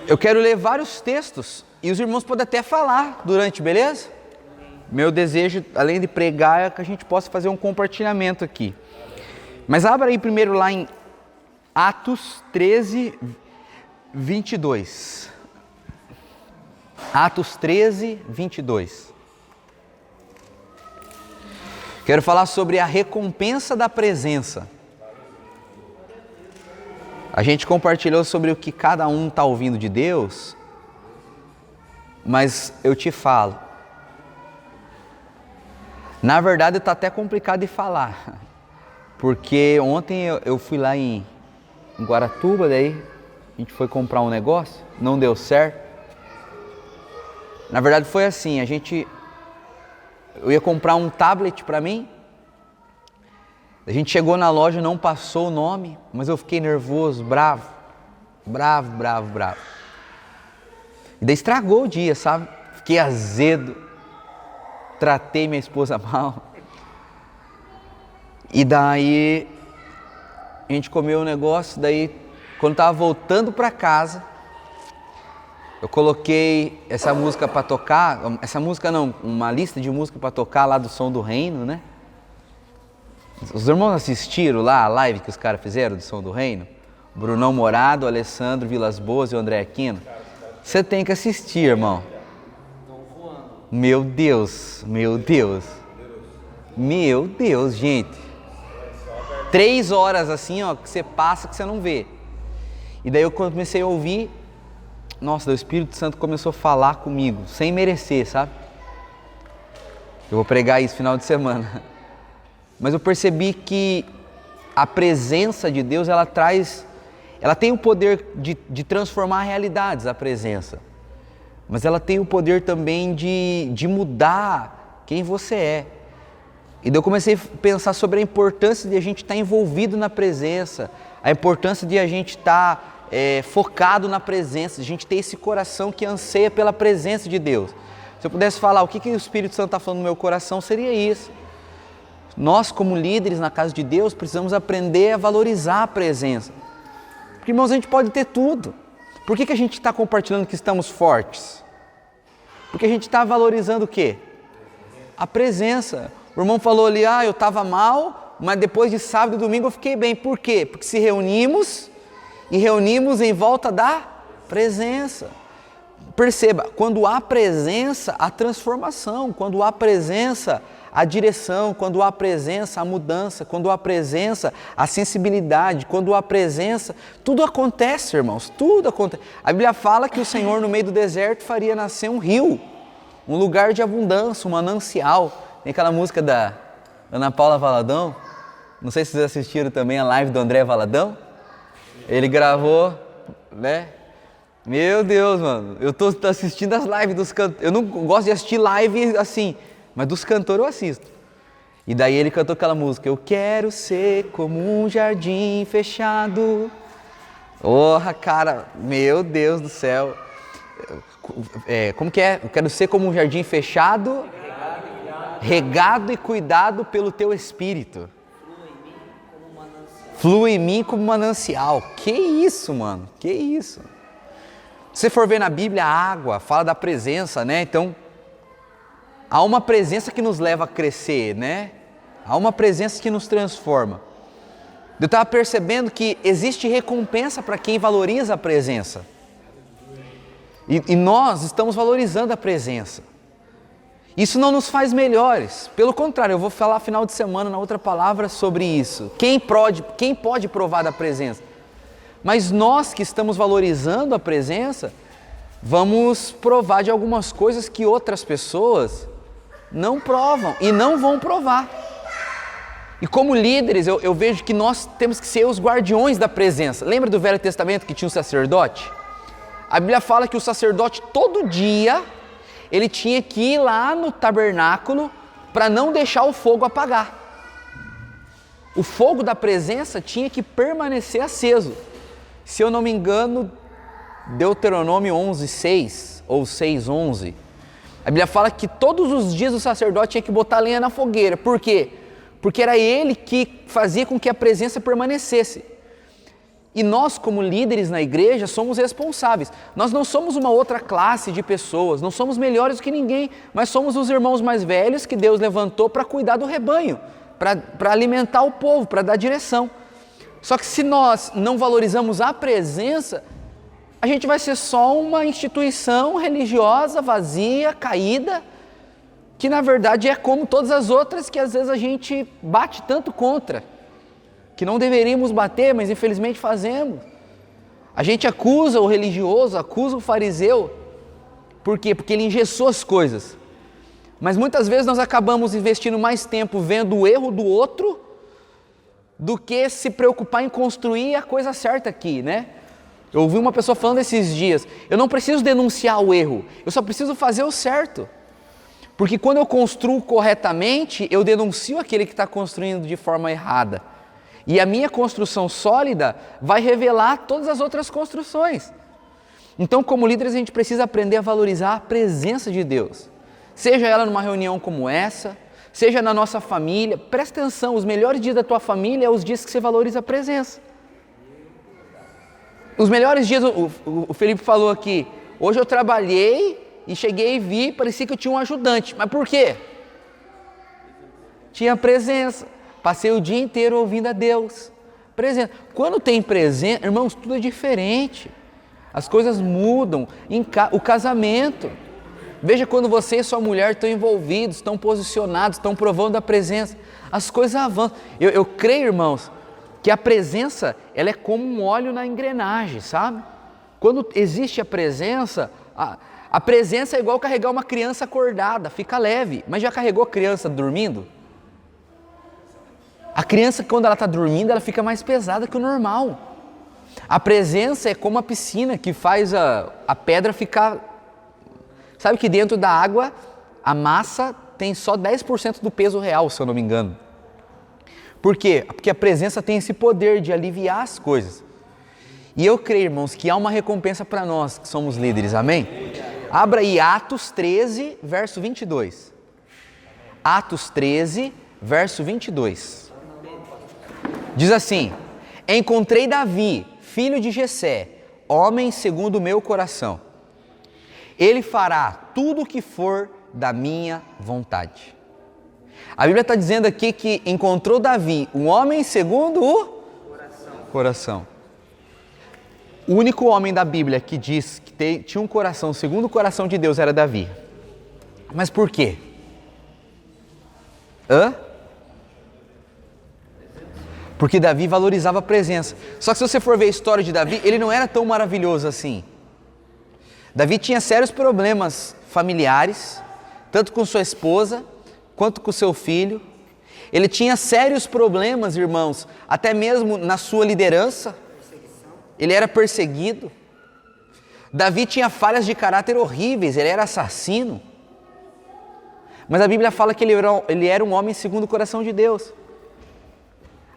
Eu quero ler vários textos e os irmãos podem até falar durante, beleza? Meu desejo, além de pregar, é que a gente possa fazer um compartilhamento aqui. Mas abra aí primeiro lá em Atos 13, 22. Atos 13, 22. Quero falar sobre a recompensa da presença. A gente compartilhou sobre o que cada um está ouvindo de Deus, mas eu te falo. Na verdade está até complicado de falar, porque ontem eu fui lá em Guaratuba, daí a gente foi comprar um negócio, não deu certo. Na verdade foi assim, eu ia comprar um tablet para mim, a gente chegou na loja, não passou o nome, mas eu fiquei nervoso, bravo. E daí estragou o dia, sabe? Fiquei azedo, tratei minha esposa mal. E daí a gente comeu o negócio, daí quando estava voltando para casa, eu coloquei essa música para tocar, uma lista de música para tocar lá do Som do Reino, né? Os irmãos assistiram lá a live que os caras fizeram do Som do Reino? Brunão Morado, Alessandro Vilas Boas e o André Aquino. Você tem que assistir, irmão. Meu Deus, gente. 3 horas assim, ó, que você passa que você não vê. E daí eu comecei a ouvir, nossa, o Espírito Santo começou a falar comigo, sem merecer, sabe? Eu vou pregar isso final de semana. Mas eu percebi que a presença de Deus, ela tem o poder de transformar realidades, a presença. Mas ela tem o poder também de mudar quem você é. E daí eu comecei a pensar sobre a importância de a gente estar envolvido na presença, a importância de a gente estar focado na presença, de a gente ter esse coração que anseia pela presença de Deus. Se eu pudesse falar o que o Espírito Santo está falando no meu coração, seria isso. Nós, como líderes na casa de Deus, precisamos aprender a valorizar a presença. Porque, irmãos, a gente pode ter tudo. Por que a gente está compartilhando que estamos fortes? Porque a gente está valorizando o quê? A presença. O irmão falou ali, eu estava mal, mas depois de sábado e domingo eu fiquei bem. Por quê? Porque se reunimos em volta da presença. Perceba, quando há presença, há transformação. Quando há presença, a direção, quando há presença, a mudança, quando há presença, a sensibilidade, quando há presença, tudo acontece, irmãos, tudo acontece. A Bíblia fala que o Senhor no meio do deserto faria nascer um rio, um lugar de abundância, um manancial. Tem aquela música da Ana Paula Valadão, não sei se vocês assistiram também a live do André Valadão, ele gravou, né? Meu Deus, mano, eu tô assistindo as lives dos cantores, eu não gosto de assistir live assim, mas dos cantores eu assisto. E daí ele cantou aquela música, eu quero ser como um jardim fechado. Cara, meu Deus do céu. Como que é? Eu quero ser como um jardim fechado, regado e cuidado pelo teu Espírito. Flui em mim como manancial. Que isso, mano? Que isso? Se você for ver na Bíblia, a água fala da presença, né? Então, há uma presença que nos leva a crescer, né? Há uma presença que nos transforma. Eu estava percebendo que existe recompensa para quem valoriza a presença. E nós estamos valorizando a presença. Isso não nos faz melhores. Pelo contrário, eu vou falar final de semana, na outra palavra, sobre isso. Quem pode provar da presença? Mas nós que estamos valorizando a presença, vamos provar de algumas coisas que outras pessoas não provam e não vão provar. E como líderes, eu vejo que nós temos que ser os guardiões da presença. Lembra do Velho Testamento que tinha um sacerdote? A Bíblia fala que o sacerdote todo dia, ele tinha que ir lá no tabernáculo para não deixar o fogo apagar. O fogo da presença tinha que permanecer aceso. Se eu não me engano, Deuteronômio 11:6 ou 6:11, a Bíblia fala que todos os dias o sacerdote tinha que botar lenha na fogueira. Por quê? Porque era ele que fazia com que a presença permanecesse. E nós, como líderes na igreja, somos responsáveis. Nós não somos uma outra classe de pessoas, não somos melhores do que ninguém, mas somos os irmãos mais velhos que Deus levantou para cuidar do rebanho, para alimentar o povo, para dar direção. Só que se nós não valorizamos a presença, a gente vai ser só uma instituição religiosa, vazia, caída, que na verdade é como todas as outras que às vezes a gente bate tanto contra, que não deveríamos bater, mas infelizmente fazemos. A gente acusa o religioso, acusa o fariseu. Por quê? Porque ele engessou as coisas. Mas muitas vezes nós acabamos investindo mais tempo vendo o erro do outro do que se preocupar em construir a coisa certa aqui, né? Eu ouvi uma pessoa falando esses dias, eu não preciso denunciar o erro, eu só preciso fazer o certo. Porque quando eu construo corretamente, eu denuncio aquele que está construindo de forma errada. E a minha construção sólida vai revelar todas as outras construções. Então, como líderes, a gente precisa aprender a valorizar a presença de Deus. Seja ela numa reunião como essa, seja na nossa família. Presta atenção, os melhores dias da tua família são os dias que você valoriza a presença. Os melhores dias, o Felipe falou aqui, hoje eu trabalhei e cheguei e vi, parecia que eu tinha um ajudante. Mas por quê? Tinha presença. Passei o dia inteiro ouvindo a Deus. Presença. Quando tem presença, irmãos, tudo é diferente. As coisas mudam. O casamento. Veja quando você e sua mulher estão envolvidos, estão posicionados, estão provando a presença. As coisas avançam. Eu creio, irmãos, que a presença, ela é como um óleo na engrenagem, sabe? Quando existe a presença é igual carregar uma criança acordada, fica leve. Mas já carregou a criança dormindo? A criança, quando ela está dormindo, ela fica mais pesada que o normal. A presença é como a piscina que faz a pedra ficar... Sabe que dentro da água, a massa tem só 10% do peso real, se eu não me engano. Por quê? Porque a presença tem esse poder de aliviar as coisas. E eu creio, irmãos, que há uma recompensa para nós que somos líderes, amém? Abra aí Atos 13, verso 22. Atos 13, verso 22. Diz assim: encontrei Davi, filho de Jessé, homem segundo o meu coração. Ele fará tudo o que for da minha vontade. A Bíblia está dizendo aqui que encontrou Davi, um homem segundo o coração. O único homem da Bíblia que diz que tinha um coração segundo o coração de Deus era Davi. Mas por quê? Porque Davi valorizava a presença. Só que se você for ver a história de Davi, ele não era tão maravilhoso assim. Davi tinha sérios problemas familiares, tanto com sua esposa, quanto com seu filho. Ele tinha sérios problemas, irmãos, até mesmo na sua liderança. Ele era perseguido. Davi tinha falhas de caráter horríveis, ele era assassino. Mas a Bíblia fala que ele era um homem segundo o coração de Deus.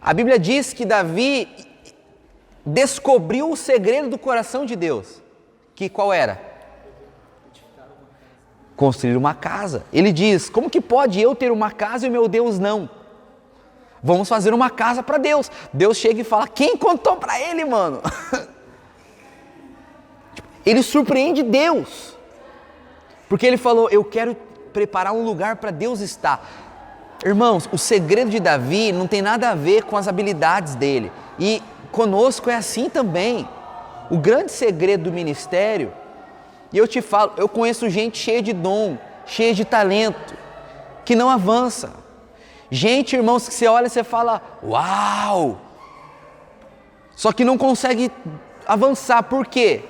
A Bíblia diz que Davi descobriu o segredo do coração de Deus. Que qual era? Construir uma casa. Ele diz, como que pode eu ter uma casa e o meu Deus não? Vamos fazer uma casa para Deus. Deus chega e fala, quem contou para ele, mano? Ele surpreende Deus. Porque ele falou, eu quero preparar um lugar para Deus estar. Irmãos, o segredo de Davi não tem nada a ver com as habilidades dele. E conosco é assim também. O grande segredo do ministério, e eu te falo, eu conheço gente cheia de dom, cheia de talento, que não avança. Gente, irmãos, que você olha e você fala, uau! Só que não consegue avançar. Por quê?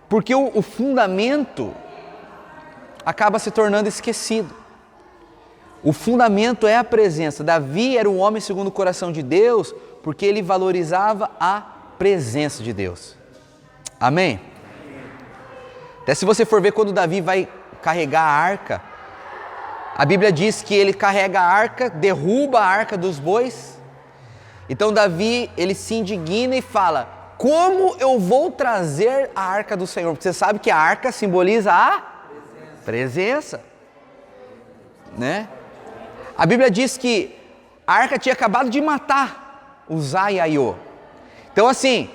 Porque o fundamento acaba se tornando esquecido. O fundamento é a presença. Davi era um homem segundo o coração de Deus, porque ele valorizava a presença de Deus. Amém? Até se você for ver quando Davi vai carregar a arca, a Bíblia diz que ele carrega a arca, derruba a arca dos bois. Então Davi, ele se indigna e fala, como eu vou trazer a arca do Senhor? Porque você sabe que a arca simboliza a presença, né? A Bíblia diz que a arca tinha acabado de matar Uzá e Aiô. Então assim,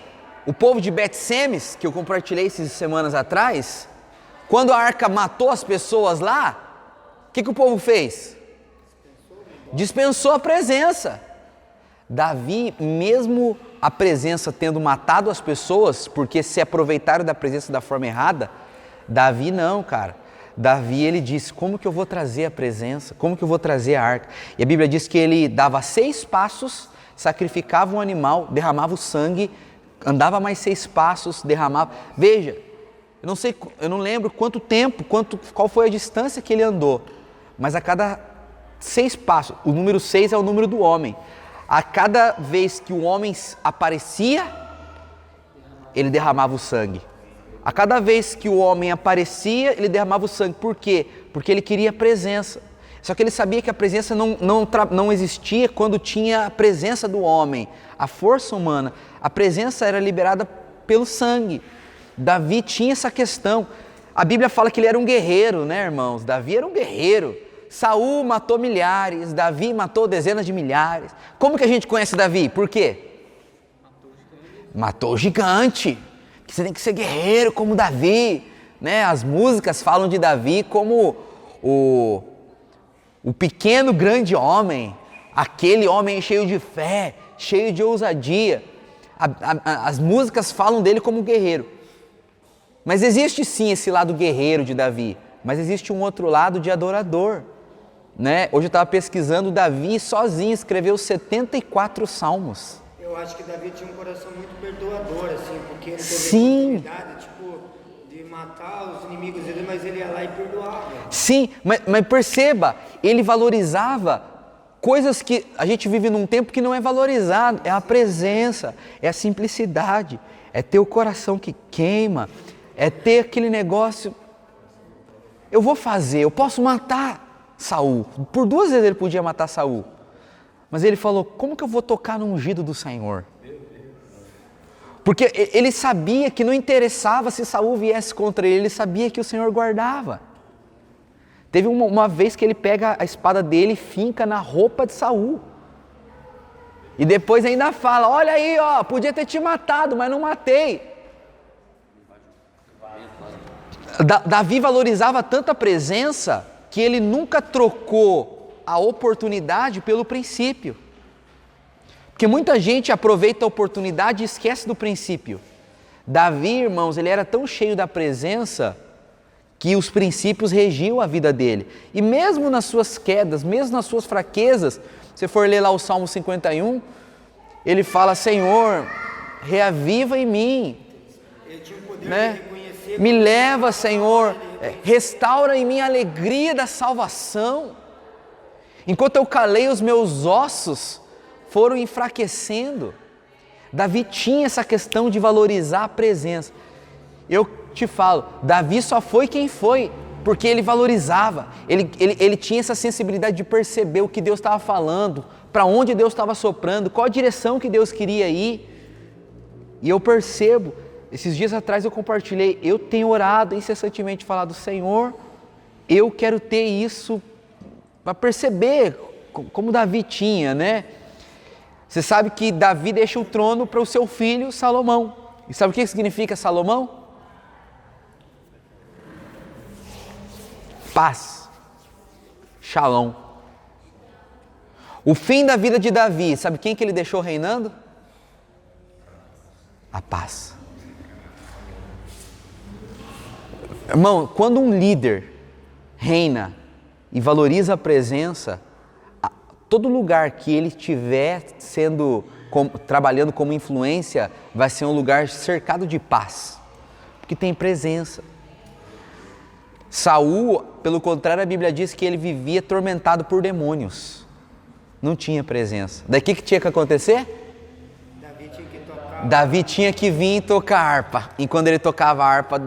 O povo de Bet-Semes, que eu compartilhei essas semanas atrás, quando a arca matou as pessoas lá, o que o povo fez? Dispensou a presença. Davi, mesmo a presença tendo matado as pessoas, porque se aproveitaram da presença da forma errada, Davi não, cara. Davi, ele disse, como que eu vou trazer a presença? Como que eu vou trazer a arca? E a Bíblia diz que ele dava 6 passos, sacrificava um animal, derramava o sangue, andava mais 6 passos, derramava. Veja, eu não lembro quanto tempo, qual foi a distância que ele andou, mas a cada 6 passos, o número 6 é o número do homem. A cada vez que o homem aparecia, ele derramava o sangue. A cada vez que o homem aparecia, ele derramava o sangue. Por quê? Porque ele queria a presença. Só que ele sabia que a presença não existia quando tinha a presença do homem, a força humana. A presença era liberada pelo sangue. Davi tinha essa questão. A Bíblia fala que ele era um guerreiro, né, irmãos? Davi era um guerreiro. Saul matou milhares, Davi matou dezenas de milhares. Como que a gente conhece Davi? Por quê? Matou o gigante. Você tem que ser guerreiro como Davi, né? As músicas falam de Davi como o pequeno grande homem, aquele homem cheio de fé, cheio de ousadia. As músicas falam dele como guerreiro. Mas existe sim esse lado guerreiro de Davi, mas existe um outro lado de adorador. Né? Hoje eu estava pesquisando, Davi sozinho escreveu 74 salmos. Eu acho que Davi tinha um coração muito perdoador, assim, porque ele teve Sim. a oportunidade, de matar os inimigos dele, mas ele ia lá e perdoava. Sim, mas perceba, ele valorizava coisas que a gente vive num tempo que não é valorizado, é a presença, é a simplicidade, é ter o coração que queima, é ter aquele negócio, eu vou fazer, eu posso matar Saul. Por 2 vezes ele podia matar Saul. Mas ele falou, como que eu vou tocar no ungido do Senhor? Porque ele sabia que não interessava se Saul viesse contra ele sabia que o Senhor guardava. Teve uma vez que ele pega a espada dele e finca na roupa de Saul. E depois ainda fala, olha aí, ó, podia ter te matado, mas não matei. Davi valorizava tanta presença que ele nunca trocou a oportunidade pelo princípio. Porque muita gente aproveita a oportunidade e esquece do princípio. Davi, irmãos, ele era tão cheio da presença que os princípios regiam a vida dele. E mesmo nas suas quedas, mesmo nas suas fraquezas, se for ler lá o Salmo 51, ele fala, Senhor, reaviva em mim, né? Me leva, Senhor, restaura em mim a alegria da salvação. Enquanto eu calei, os meus ossos foram enfraquecendo. Davi tinha essa questão de valorizar a presença. Eu te falo, Davi só foi quem foi, porque ele valorizava, ele tinha essa sensibilidade de perceber o que Deus estava falando, para onde Deus estava soprando, qual a direção que Deus queria ir. E eu percebo, esses dias atrás eu compartilhei, eu tenho orado incessantemente, falado, Senhor, eu quero ter isso, para perceber como Davi tinha, né? Você sabe que Davi deixa o trono para o seu filho Salomão. E sabe o que significa Salomão? Paz, Shalom. O fim da vida de Davi, sabe quem que ele deixou reinando? A paz. Irmão, quando um líder reina e valoriza a presença, todo lugar que ele estiver trabalhando como influência vai ser um lugar cercado de paz, porque tem presença. Saul, pelo contrário, a Bíblia diz que ele vivia atormentado por demônios, não tinha presença. Daí o que tinha que acontecer? Davi tinha que vir e tocar harpa, e quando ele tocava a harpa,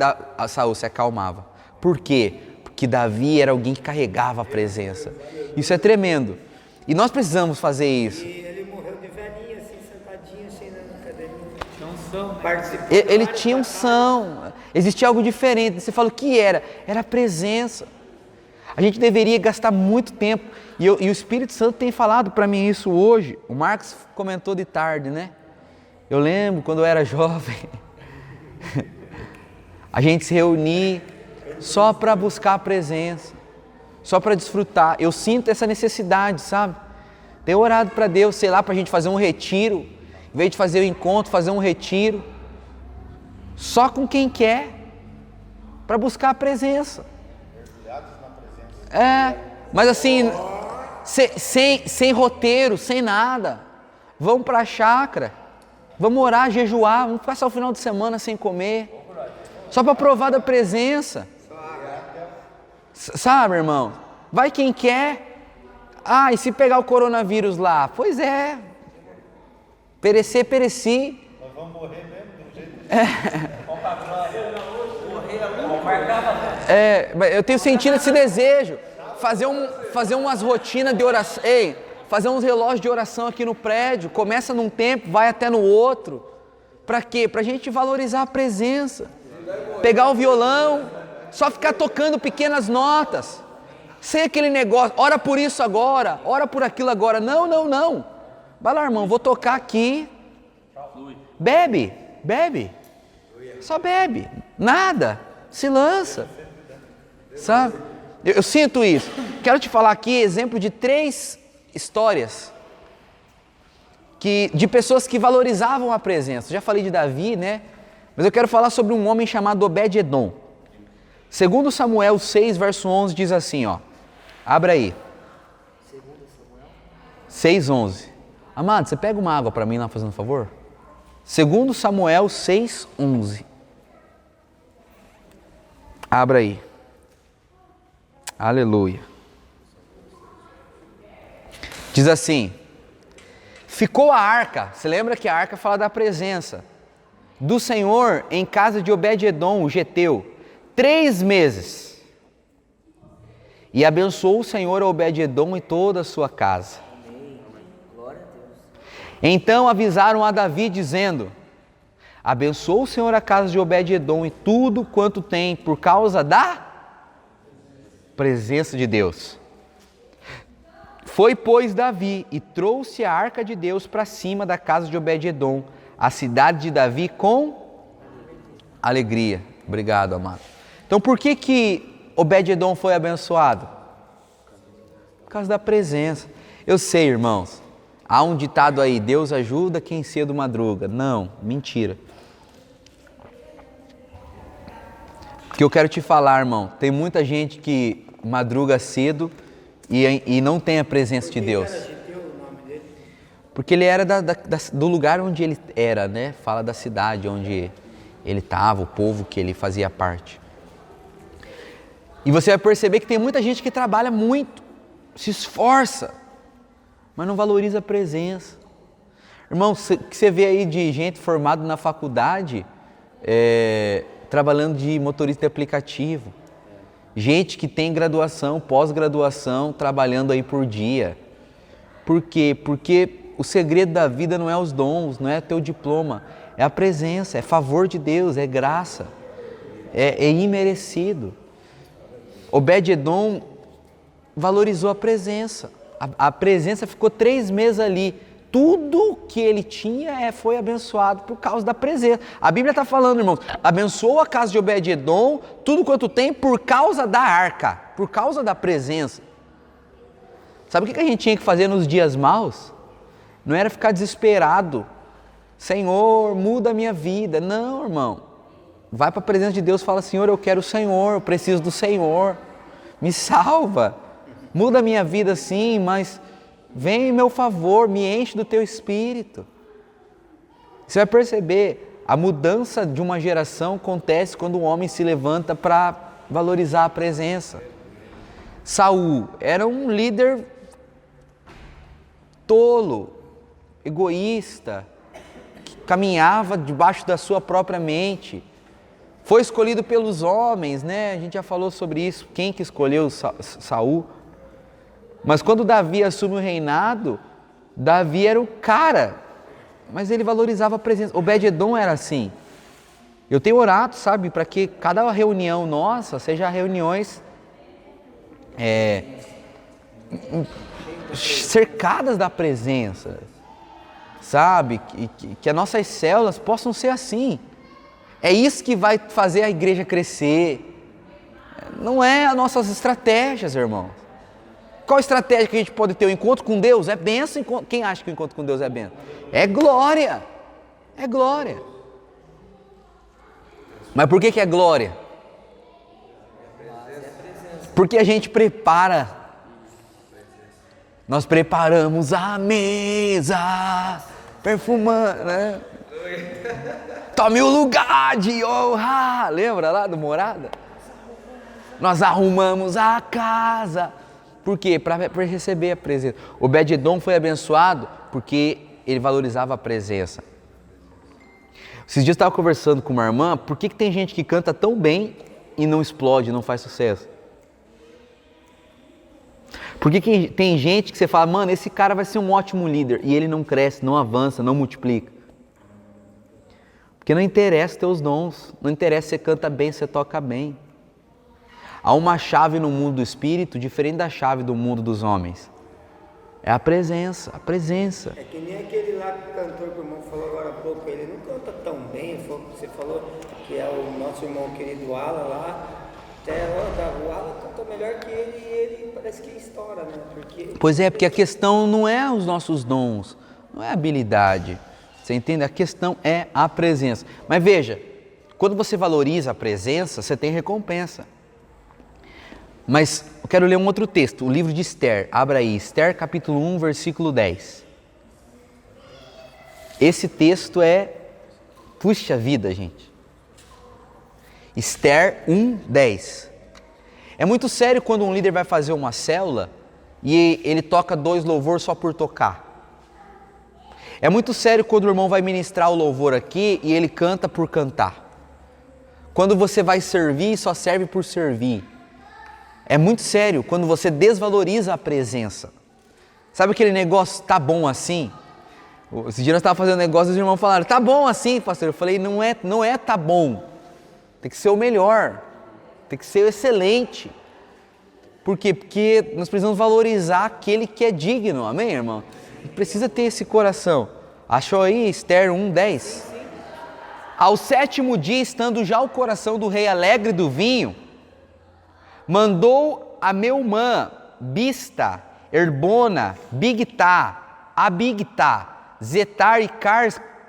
Saul se acalmava. Por quê? Porque Davi era alguém que carregava a presença. Isso é tremendo. E nós precisamos fazer isso. E ele morreu de velhinho, assim, sentadinho, assim, na cadeirinha. Tinha unção, né? Ele tinha unção. Existia algo diferente. Você fala, o que era? Era a presença. A gente deveria gastar muito tempo. E o Espírito Santo tem falado para mim isso hoje. O Marcos comentou de tarde, né? Eu lembro quando eu era jovem, a gente se reunir só para buscar a presença, só para desfrutar. Eu sinto essa necessidade, sabe? Tenho orado para Deus, sei lá, para a gente fazer um retiro, em vez de fazer o encontro, fazer um retiro, só com quem quer, para buscar a presença. Mas assim, sem roteiro, sem nada. Vamos para a chácara, vamos orar, jejuar, vamos passar o final de semana sem comer, só para provar da presença. Sabe, irmão? Vai quem quer. E se pegar o coronavírus lá? Pois é. Perecer, pereci. Nós vamos morrer mesmo do jeito eu tenho sentido esse desejo. Fazer umas rotinas de oração. Fazer uns relógios de oração aqui no prédio. Começa num tempo, vai até no outro. Para quê? Para a gente valorizar a presença. Pegar o violão, só ficar tocando pequenas notas. Sem aquele negócio, ora por isso agora, ora por aquilo agora. Não. Vai lá, irmão, vou tocar aqui. Bebe. Só bebe. Nada. Se lança. Sabe? Eu sinto isso. Quero te falar aqui exemplo de 3 histórias de pessoas que valorizavam a presença. Já falei de Davi, né? Mas eu quero falar sobre um homem chamado Obed-Edom. Segundo Samuel 6, verso 11, diz assim, ó. Abra aí. 6:11. Amado, você pega uma água para mim lá, fazendo um favor? Segundo Samuel 6:11. Abra aí. Aleluia. Diz assim: ficou a arca, você lembra que a arca fala da presença do Senhor em casa de Obed-Edom, o geteu, 3 meses. E abençoou o Senhor a Obed-Edom e toda a sua casa. Então avisaram a Davi, dizendo: abençoou o Senhor a casa de Obed-Edom e tudo quanto tem, por causa da presença de Deus. Foi, pois, Davi e trouxe a arca de Deus para cima da casa de Obed-Edom, a cidade de Davi, com alegria. Obrigado, amado. Então, por que Obed-Edom foi abençoado? Por causa da presença. Eu sei, irmãos, há um ditado aí: Deus ajuda quem cedo madruga. Não, mentira. Porque eu quero te falar, irmão, tem muita gente que madruga cedo e não tem a presença de Deus. Porque ele era do lugar onde ele era, né? Fala da cidade onde ele estava, o povo que ele fazia parte. E você vai perceber que tem muita gente que trabalha muito, se esforça, mas não valoriza a presença. Irmão, que você vê aí de gente formada na faculdade, trabalhando de motorista de aplicativo. Gente que tem graduação, pós-graduação, trabalhando aí por dia. Por quê? Porque o segredo da vida não é os dons, não é teu diploma, é a presença, é favor de Deus, é graça, é imerecido. Obed-Edom valorizou a presença. A presença ficou 3 meses ali. Tudo que ele tinha foi abençoado por causa da presença. A Bíblia está falando, irmãos, abençoou a casa de Obed-Edom, tudo quanto tem, por causa da arca, por causa da presença. Sabe o que a gente tinha que fazer nos dias maus? Não era ficar desesperado. Senhor, muda a minha vida. Não, irmão. Vai para a presença de Deus e fala: Senhor, eu quero o Senhor, eu preciso do Senhor. Me salva. Muda a minha vida sim, mas vem em meu favor, me enche do teu espírito. Você vai perceber, a mudança de uma geração acontece quando o homem se levanta para valorizar a presença. Saul era um líder tolo, egoísta, que caminhava debaixo da sua própria mente. Foi escolhido pelos homens, né? A gente já falou sobre isso, quem que escolheu Saul. Mas quando Davi assume o reinado, Davi era o cara, mas ele valorizava a presença. Obed-Edom era assim. Eu tenho orado, sabe, para que cada reunião nossa seja reuniões cercadas da presença, sabe? Que as nossas células possam ser assim. É isso que vai fazer a igreja crescer. Não é as nossas estratégias, irmãos. Qual estratégia que a gente pode ter? O encontro com Deus é bênção. Quem acha que o encontro com Deus é bênção? É glória. É glória. Mas por que é glória? Porque a gente prepara. Nós preparamos a mesa, perfumando, né? Tome o lugar de honra. Lembra lá do Morada? Nós arrumamos a casa. Por quê? Para receber a presença. Obed-edom foi abençoado porque ele valorizava a presença. Esses dias eu estava conversando com uma irmã, por que tem gente que canta tão bem e não explode, não faz sucesso? Por que tem gente que você fala, mano, esse cara vai ser um ótimo líder, e ele não cresce, não avança, não multiplica? Porque não interessa teus dons, não interessa se você canta bem, se você toca bem. Há uma chave no mundo do espírito diferente da chave do mundo dos homens. É a presença, a presença. É que nem aquele lá que o cantor que o irmão falou agora há pouco, ele não canta tão bem, você falou que é o nosso irmão querido Ala lá, até o Ala canta melhor que ele e ele parece que estoura, né? Pois é, porque a questão não é os nossos dons, não é a habilidade, você entende? A questão é a presença. Mas veja, quando você valoriza a presença, você tem recompensa. Mas eu quero ler um outro texto, o livro de Esther. Abra aí, Esther capítulo 1, versículo 10. Esse texto é, puxa vida, gente. Esther 1, 10. É muito sério quando um líder vai fazer uma célula e ele toca 2 louvores só por tocar. É muito sério quando o irmão vai ministrar o louvor aqui e ele canta por cantar. Quando você vai servir e só serve por servir. É muito sério quando você desvaloriza a presença. Sabe aquele negócio, tá bom assim? Esse dia nós estávamos fazendo negócio e os irmãos falaram, tá bom assim, pastor. Eu falei, não é tá bom. Tem que ser o melhor. Tem que ser o excelente. Por quê? Porque nós precisamos valorizar aquele que é digno. Amém, irmão? Precisa ter esse coração. Achou aí Esther 1, 10? Ao 7º dia, estando já o coração do rei alegre do vinho, mandou a Meumã, Bista, Erbona, Bigtá, Abigtá, Zetar e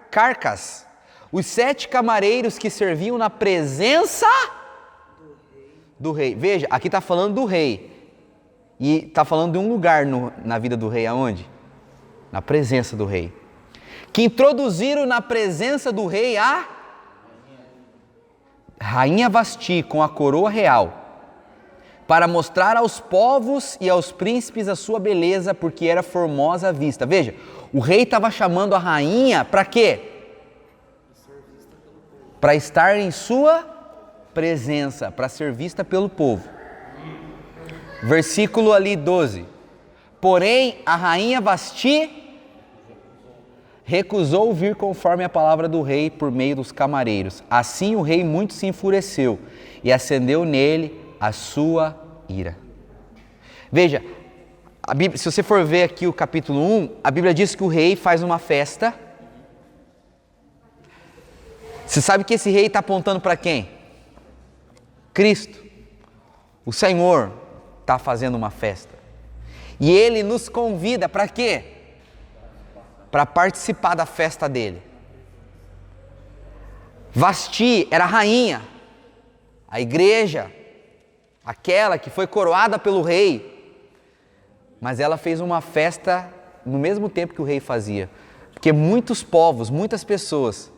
Carcas, os 7 camareiros que serviam na presença do rei. Veja, aqui está falando do rei. E está falando de um lugar na vida do rei, aonde? Na presença do rei. Que introduziram na presença do rei a Rainha Vasti com a coroa real, para mostrar aos povos e aos príncipes a sua beleza, porque era formosa à vista. Veja, o rei estava chamando a rainha para quê? Para estar em sua presença, para ser vista pelo povo. Versículo ali 12. Porém, a rainha Vasti recusou vir conforme a palavra do rei por meio dos camareiros. Assim o rei muito se enfureceu e acendeu nele a sua ira. Veja, a Bíblia, se você for ver aqui o capítulo 1, a Bíblia diz que o rei faz uma festa. Você sabe que esse rei está apontando para quem? Cristo. O Senhor está fazendo uma festa. E Ele nos convida para quê? Para participar da festa dele. Vasti era a rainha, a igreja, aquela que foi coroada pelo rei, mas ela fez uma festa no mesmo tempo que o rei fazia, porque muitos povos, muitas pessoas,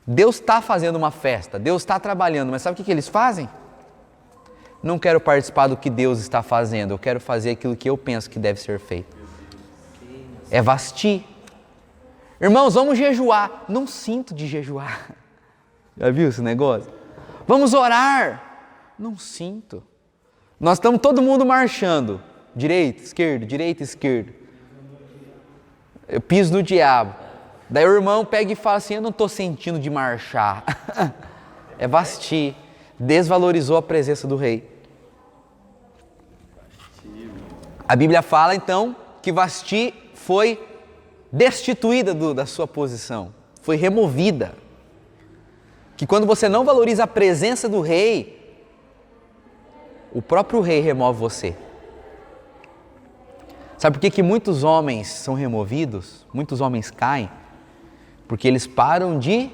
Deus está fazendo uma festa, Deus está trabalhando, mas sabe o que eles fazem? Não quero participar do que Deus está fazendo, eu quero fazer aquilo que eu penso que deve ser feito. É Vasti. Irmãos, vamos jejuar. Não sinto de jejuar. Já viu esse negócio? Vamos orar. Não sinto. Nós estamos todo mundo marchando. Direita, esquerda. Eu piso no diabo. Daí o irmão pega e fala assim, eu não estou sentindo de marchar. É Vasti. Desvalorizou a presença do rei. A Bíblia fala então que Vasti foi destituída da sua posição, foi removida. Que quando você não valoriza a presença do rei, o próprio rei remove você. Sabe por que muitos homens são removidos? Muitos homens caem? Porque eles param de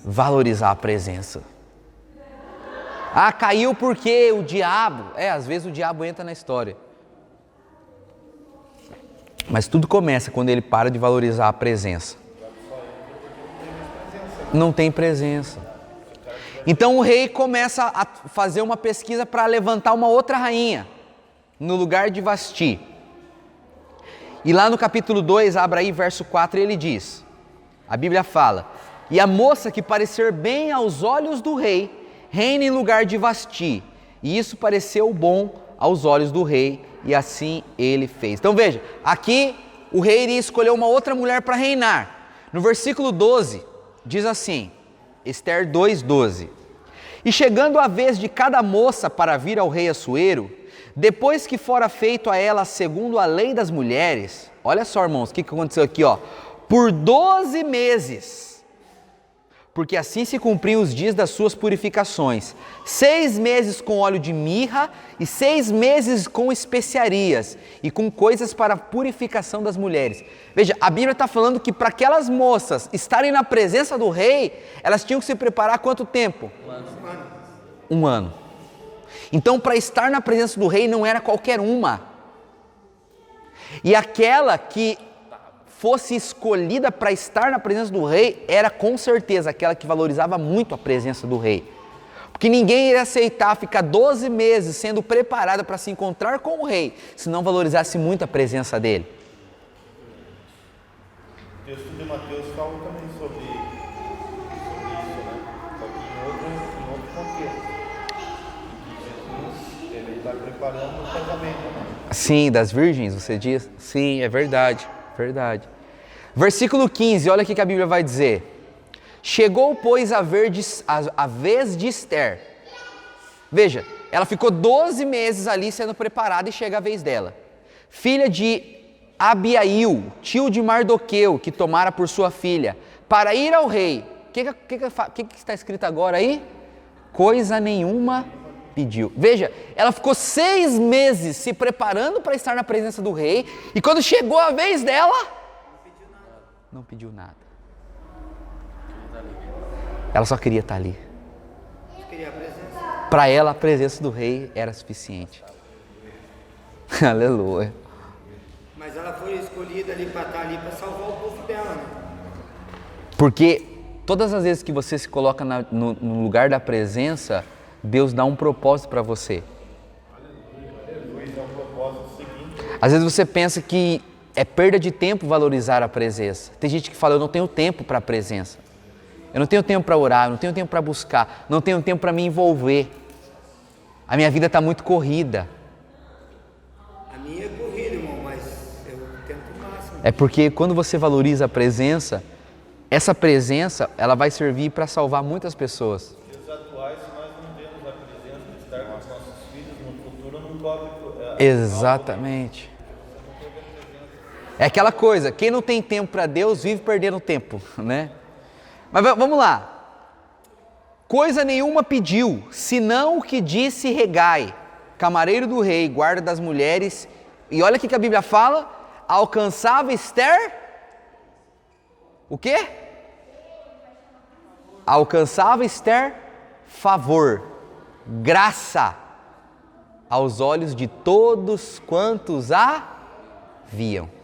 valorizar a presença. Ah, caiu porque o diabo... às vezes o diabo entra na história. Mas tudo começa quando ele para de valorizar a presença. Não tem presença. Então o rei começa a fazer uma pesquisa para levantar uma outra rainha no lugar de Vasti. E lá no capítulo 2, abra aí verso 4, ele diz, a Bíblia fala, e a moça que parecer bem aos olhos do rei, reina em lugar de Vasti. E isso pareceu bom aos olhos do rei, e assim ele fez. Então veja, aqui o rei iria escolher uma outra mulher para reinar. No versículo 12, diz assim, Ester 2:12. E chegando a vez de cada moça para vir ao rei Assuero, depois que fora feito a ela segundo a lei das mulheres, olha só, irmãos, o que aconteceu aqui, ó, por 12 meses, porque assim se cumpriam os dias das suas purificações, 6 meses com óleo de mirra e 6 meses com especiarias e com coisas para a purificação das mulheres. Veja, a Bíblia está falando que para aquelas moças estarem na presença do rei, elas tinham que se preparar quanto tempo? Um ano. Então, para estar na presença do rei não era qualquer uma. E aquela que fosse escolhida para estar na presença do rei era com certeza aquela que valorizava muito a presença do rei. Porque ninguém iria aceitar ficar 12 meses sendo preparada para se encontrar com o rei, se não valorizasse muito a presença dele. O texto de Mateus fala também sobre isso, né? Só que em outro contexto. Jesus, ele está preparando o casamento, né? Sim, das virgens, você diz? Sim, é verdade, verdade. Versículo 15, olha o que a Bíblia vai dizer. Chegou, pois, a vez de Ester. Veja, ela ficou 12 meses ali sendo preparada e chega a vez dela. Filha de Abiail, tio de Mardoqueu, que tomara por sua filha, para ir ao rei. O que está escrito agora aí? Coisa nenhuma pediu. Veja, ela ficou 6 meses se preparando para estar na presença do rei, e quando chegou a vez dela, não pediu nada. Ela só queria estar ali. Para ela, a presença do rei era suficiente. Aleluia. Mas ela foi escolhida ali para estar ali para salvar o povo dela, né? Porque todas as vezes que você se coloca no lugar da presença, Deus dá um propósito para você. Às vezes você pensa que é perda de tempo valorizar a presença. Tem gente que fala, eu não tenho tempo para a presença. Eu não tenho tempo para orar, eu não tenho tempo para buscar, não tenho tempo para me envolver. A minha vida está muito corrida. A minha é corrida, irmão, mas eu tento o máximo. É porque quando você valoriza a presença, essa presença, ela vai servir para salvar muitas pessoas. Nos dias atuais, se nós não temos a presença de estar com os nossos filhos, no futuro não cobre. Exatamente. É aquela coisa, quem não tem tempo para Deus vive perdendo tempo, né? Mas vamos lá. Coisa nenhuma pediu, senão o que disse Regai, camareiro do rei, guarda das mulheres. E olha o que a Bíblia fala, alcançava Ester, o quê? Alcançava Ester favor, graça, aos olhos de todos quantos a viam.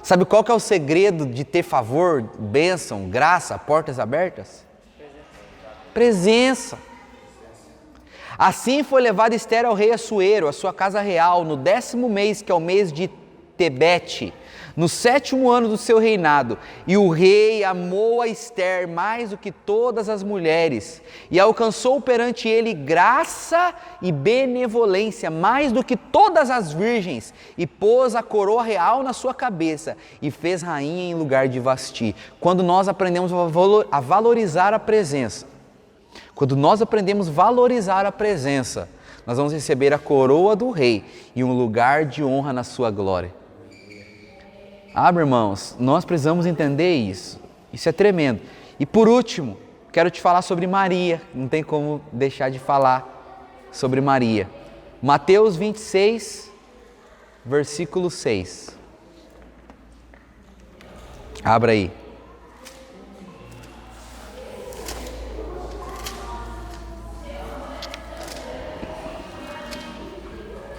Sabe qual que é o segredo de ter favor, bênção, graça, portas abertas? Presença. Assim foi levada Ester ao rei Assuero, a sua casa real, no 10º mês, que é o mês de Tebete, no 7º ano do seu reinado. E o rei amou a Ester mais do que todas as mulheres, e alcançou perante ele graça e benevolência mais do que todas as virgens, e pôs a coroa real na sua cabeça, e fez rainha em lugar de Vasti. Quando nós aprendemos a valorizar a presença, quando nós aprendemos a valorizar a presença, nós vamos receber a coroa do rei e um lugar de honra na sua glória. Irmãos, nós precisamos entender isso. Isso é tremendo. E por último, quero te falar sobre Maria. Não tem como deixar de falar sobre Maria. Mateus 26, versículo 6. Abra aí.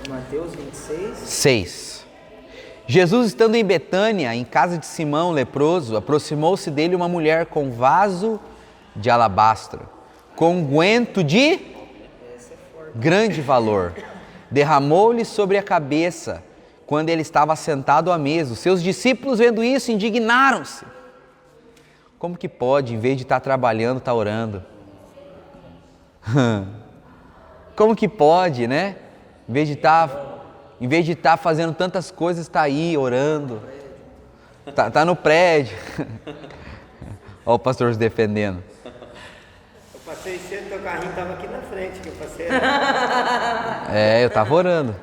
Mateus 26. 6. Jesus, estando em Betânia, em casa de Simão, leproso, aproximou-se dele uma mulher com vaso de alabastro, com unguento de grande valor. Derramou-lhe sobre a cabeça, quando ele estava sentado à mesa. Os seus discípulos, vendo isso, indignaram-se. Como que pode, em vez de estar trabalhando, estar orando? Como que pode, né? Em vez de estar fazendo tantas coisas, está aí orando. Tá no prédio. Olha o pastor se defendendo. Eu passei cedo, teu carrinho estava aqui na frente, que eu passei. Eu estava orando.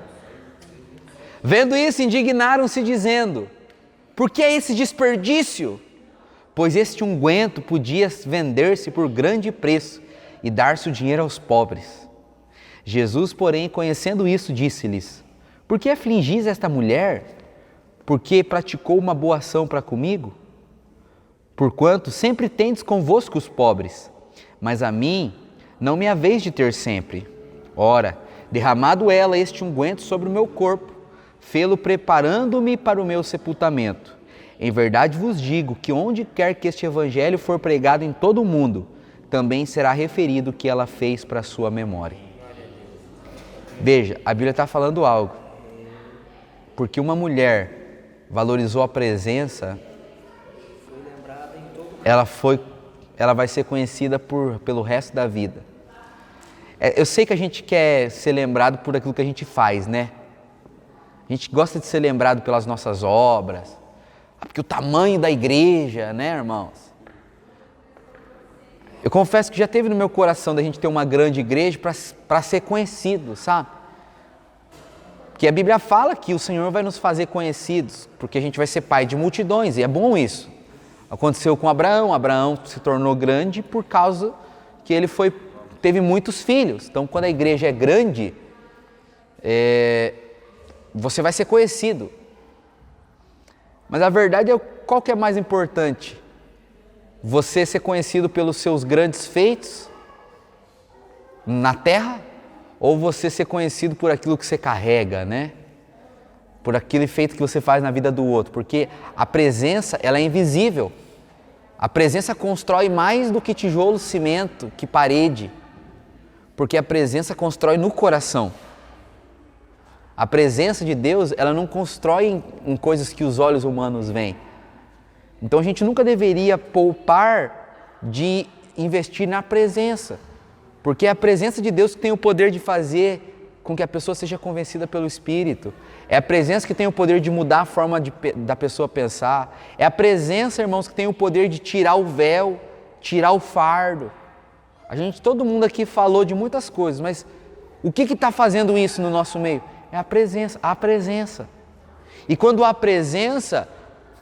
Vendo isso, indignaram-se, dizendo: por que esse desperdício? Pois este unguento podia vender-se por grande preço e dar-se o dinheiro aos pobres. Jesus, porém, conhecendo isso, disse-lhes: por que afligis esta mulher? Porque praticou uma boa ação para comigo? Porquanto sempre tendes convosco os pobres, mas a mim não me haveis de ter sempre. Ora, derramado ela este unguento sobre o meu corpo, fê-lo preparando-me para o meu sepultamento. Em verdade vos digo que onde quer que este evangelho for pregado em todo o mundo, também será referido o que ela fez para a sua memória. Veja, a Bíblia está falando algo. Porque uma mulher valorizou a presença, ela vai ser conhecida pelo resto da vida. Eu sei que a gente quer ser lembrado por aquilo que a gente faz, né? A gente gosta de ser lembrado pelas nossas obras, porque o tamanho da igreja, né, irmãos? Eu confesso que já teve no meu coração da gente ter uma grande igreja para ser conhecido, sabe? Porque a Bíblia fala que o Senhor vai nos fazer conhecidos, porque a gente vai ser pai de multidões, e é bom isso. Aconteceu com Abraão. Abraão se tornou grande por causa que ele teve muitos filhos. Então, quando a igreja é grande, você vai ser conhecido. Mas a verdade é, qual que é mais importante? Você ser conhecido pelos seus grandes feitos na terra, ou você ser conhecido por aquilo que você carrega, né? Por aquele feito que você faz na vida do outro, porque a presença, ela é invisível. A presença constrói mais do que tijolo, cimento, que parede, porque a presença constrói no coração. A presença de Deus, ela não constrói em coisas que os olhos humanos veem. Então a gente nunca deveria poupar de investir na presença, porque é a presença de Deus que tem o poder de fazer com que a pessoa seja convencida pelo Espírito. É a presença que tem o poder de mudar a forma da pessoa pensar. É a presença, irmãos, que tem o poder de tirar o véu, tirar o fardo. Todo mundo aqui falou de muitas coisas, mas o que está fazendo isso no nosso meio? É a presença. E quando há presença,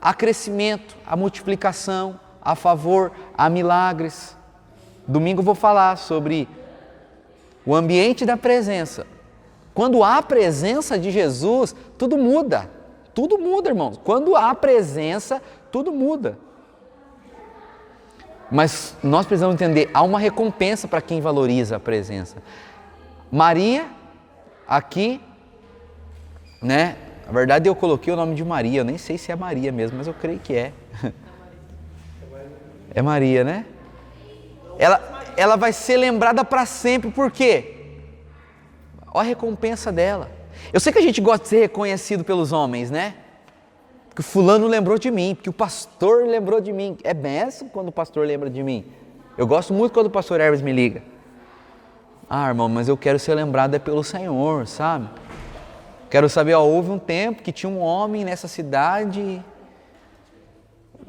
há crescimento, há multiplicação, há favor, há milagres. Domingo eu vou falar sobre o ambiente da presença. Quando há a presença de Jesus, tudo muda. Tudo muda, irmãos. Quando há presença, tudo muda. Mas nós precisamos entender, há uma recompensa para quem valoriza a presença. Maria, aqui, né? Na verdade eu coloquei o nome de Maria, eu nem sei se é Maria mesmo, mas eu creio que é. É Maria, né? Ela vai ser lembrada para sempre, por quê? Olha a recompensa dela. Eu sei que a gente gosta de ser reconhecido pelos homens, né? Porque o fulano lembrou de mim, porque o pastor lembrou de mim. É benção quando o pastor lembra de mim. Eu gosto muito quando o pastor Hermes me liga. Irmão, mas eu quero ser lembrado pelo Senhor, sabe? Quero saber, houve um tempo que tinha um homem nessa cidade,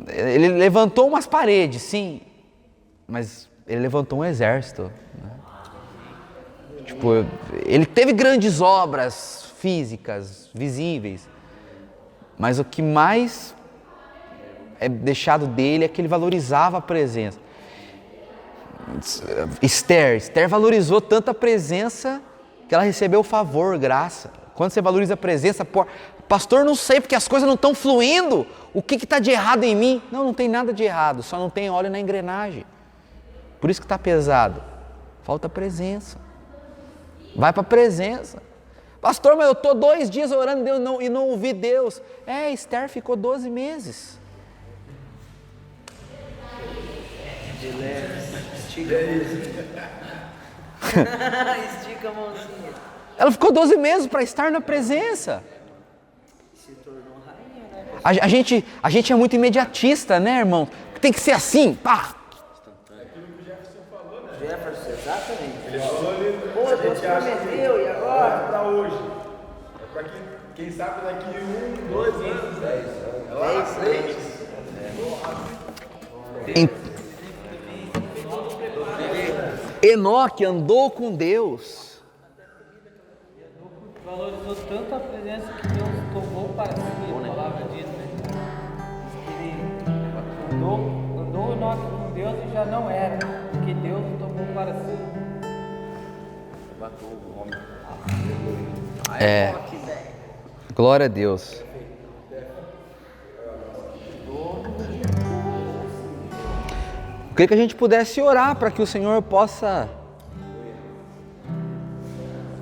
ele levantou umas paredes, sim, mas ele levantou um exército, né? Ele teve grandes obras físicas, visíveis, mas o que mais deixado dele é que ele valorizava a presença. Esther valorizou tanto a presença que ela recebeu favor, graça. Quando você valoriza a presença, pastor, não sei porque as coisas não estão fluindo, o que está de errado em mim? Não tem nada de errado, só não tem óleo na engrenagem. Por isso que está pesado, falta presença. Vai para a presença. Pastor, mas eu estou 2 dias orando Deus e não ouvi Deus. Esther ficou 12 meses. Estica a mãozinha. Ela ficou 12 meses para estar na presença. Se tornou rainha, né? A gente é muito imediatista, né, irmão? Tem que ser assim, pá. Aquilo que o Jefferson falou, né? Jefferson, exatamente. Ele falou ali, Pô, a Deus gente acha prometeu, e agora? É para hoje. É para quem sabe daqui 1, 2 anos, 10. É lá na frente. Enoque andou com Deus. Valorizou tanto a presença que Deus tomou para si, a palavra diz, né? Ele andou Enoque com Deus e já não era, porque Deus o tomou para si. Glória a Deus. Eu queria que a gente pudesse orar para que o Senhor possa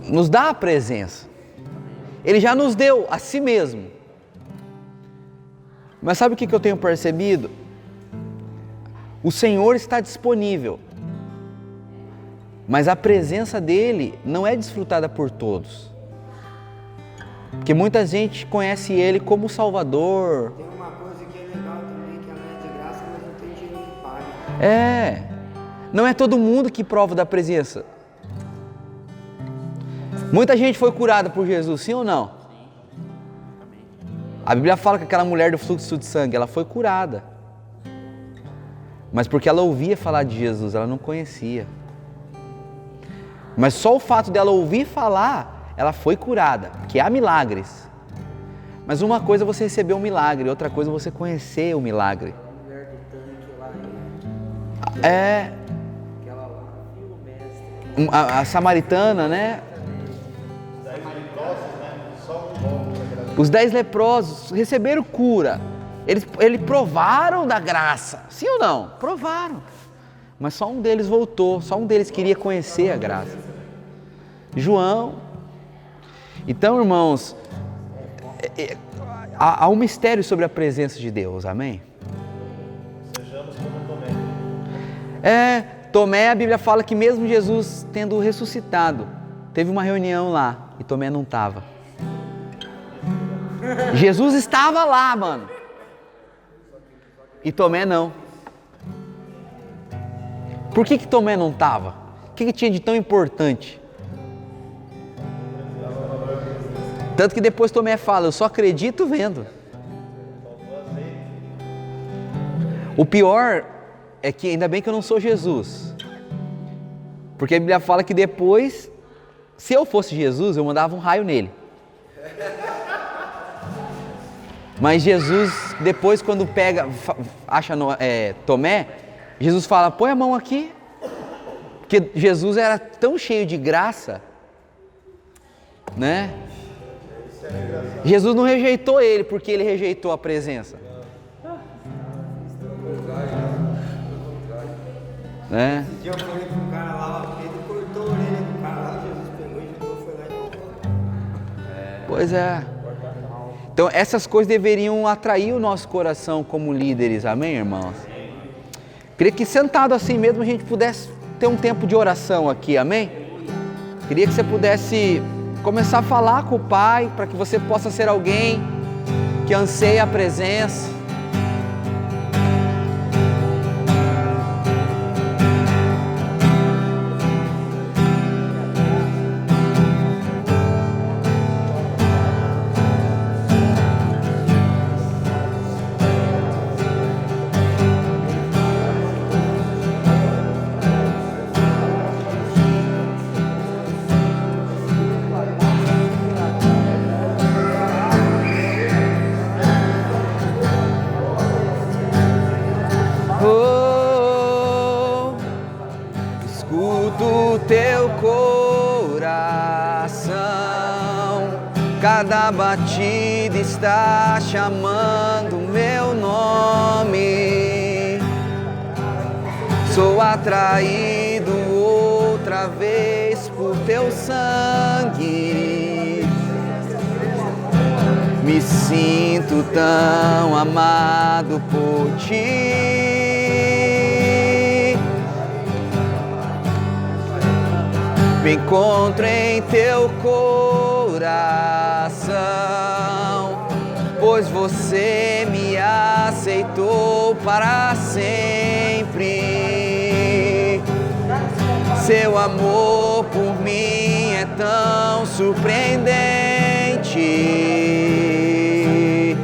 nos dar a presença. Ele já nos deu a si mesmo. Mas sabe o que eu tenho percebido? O Senhor está disponível, mas a presença dEle não é desfrutada por todos. Porque muita gente conhece Ele como Salvador. Tem uma coisa que é legal também, que ela é de graça, mas não tem dinheiro que pague. Não é todo mundo que prova da presença. Muita gente foi curada por Jesus, sim ou não? A Bíblia fala que aquela mulher do fluxo de sangue, ela foi curada. Mas porque ela ouvia falar de Jesus, ela não conhecia. Mas só o fato dela ouvir falar, ela foi curada, porque há milagres. Mas uma coisa é você receber um milagre, outra coisa é você conhecer o milagre. A mulher do tanque lá, aquela lá, viu o mestre. A samaritana, né? Os 10 leprosos receberam cura. Eles provaram da graça. Sim ou não? Provaram. Mas só um deles voltou. Só um deles queria conhecer a graça. João. Então, irmãos, há um mistério sobre a presença de Deus. Amém? Sejamos como Tomé. Tomé, a Bíblia fala que mesmo Jesus tendo ressuscitado, teve uma reunião lá e Tomé não estava. Jesus estava lá, mano. E Tomé não. Por que Tomé não estava? O que tinha de tão importante? Tanto que depois Tomé fala, eu só acredito vendo. O pior é que ainda bem que eu não sou Jesus. Porque a Bíblia fala que depois, se eu fosse Jesus, eu mandava um raio nele. Mas Jesus, depois quando acha Tomé, Jesus fala, põe a mão aqui. Porque Jesus era tão cheio de graça, né? Jesus não rejeitou ele porque ele rejeitou a presença. Né? Esse dia eu falei pro cara lá, ele cortou a orelha do cara lá, Jesus pegou e juntou, foi lá e voltou. Pois é. Então essas coisas deveriam atrair o nosso coração como líderes, amém, irmãos? Queria que sentado assim mesmo a gente pudesse ter um tempo de oração aqui, amém? Queria que você pudesse começar a falar com o Pai, para que você possa ser alguém que anseia a presença. cada batida está chamando meu nome. Sou atraído outra vez por teu sangue. Me sinto tão amado por ti. Me encontro em teu coração, pois você me aceitou para sempre. Seu amor por mim é tão surpreendente.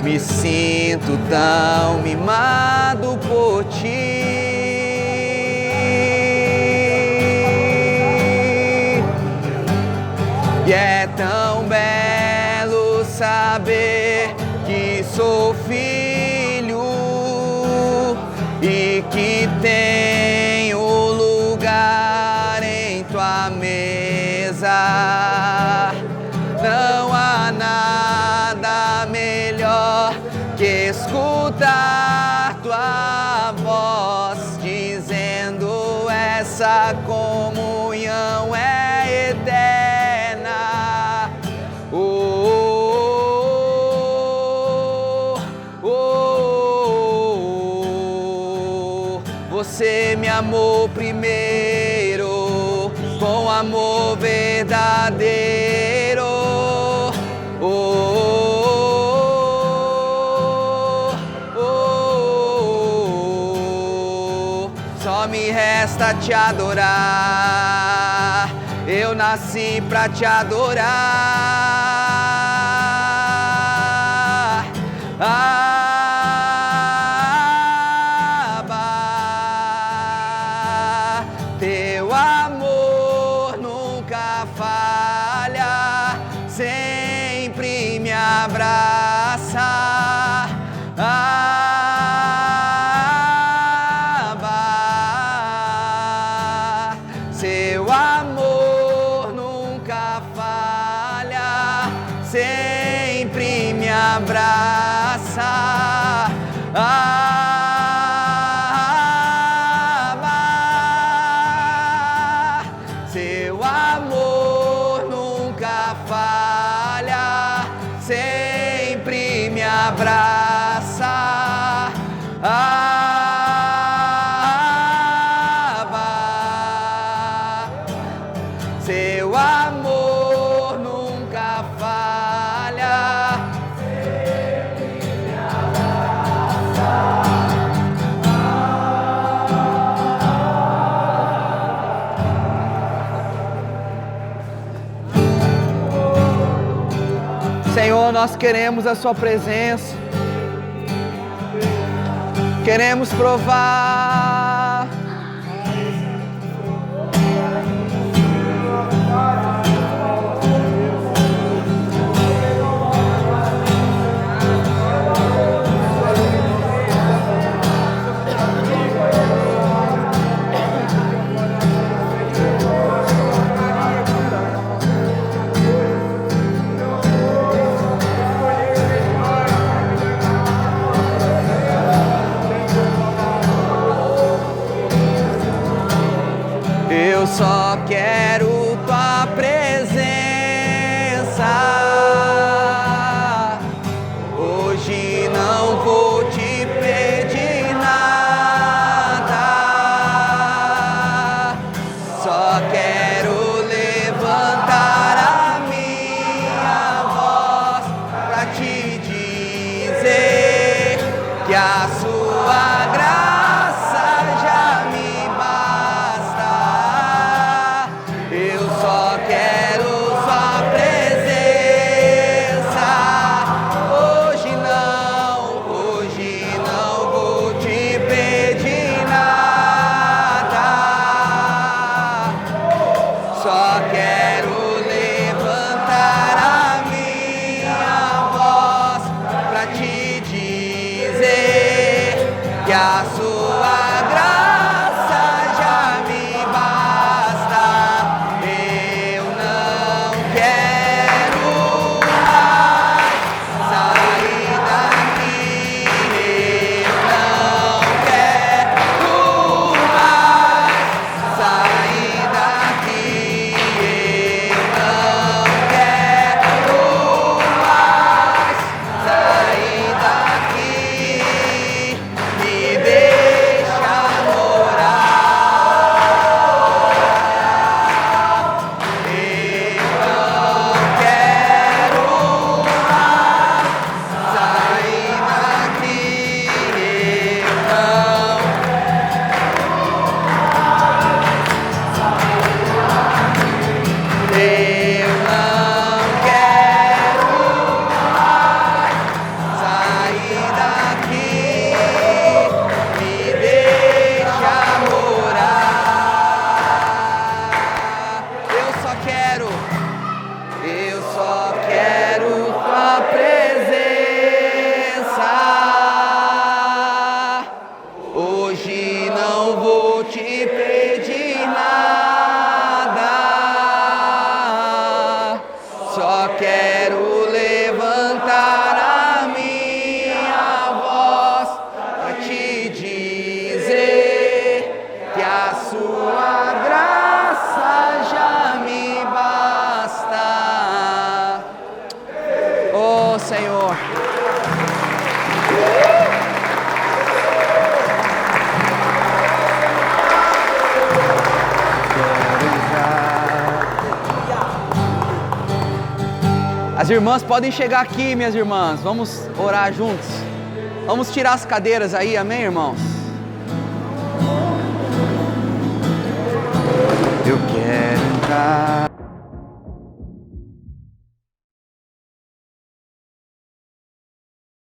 Me sinto tão mimado por ti. E é tão belo saber que sou filho e que tenho lugar em tua mesa. Não há nada melhor que escutar tua voz dizendo: essa comunhão é eterna. Você me amou primeiro com amor verdadeiro. Só me resta te adorar. Eu nasci pra te adorar. Teu amor nunca falha, sempre me abraça. Seu amor nunca falha, sempre me abraça. Seu amor nunca falha, sempre me abraça. Seu amor nunca falha, sempre me abraça. Senhor, nós queremos a sua presença, queremos provar. Eu só quero tua presença. Hoje não vou te pedir nada. Só quero levantar a minha voz pra te dizer que a sua graça já me basta. Eu só quero sua presença. Hoje não vou te pedir nada. Só quero levantar a minha voz pra te dizer que a sua graça já me basta. Eu não quero As irmãs podem chegar aqui, minhas irmãs. Vamos orar juntos. Vamos tirar as cadeiras aí, amém, irmãos?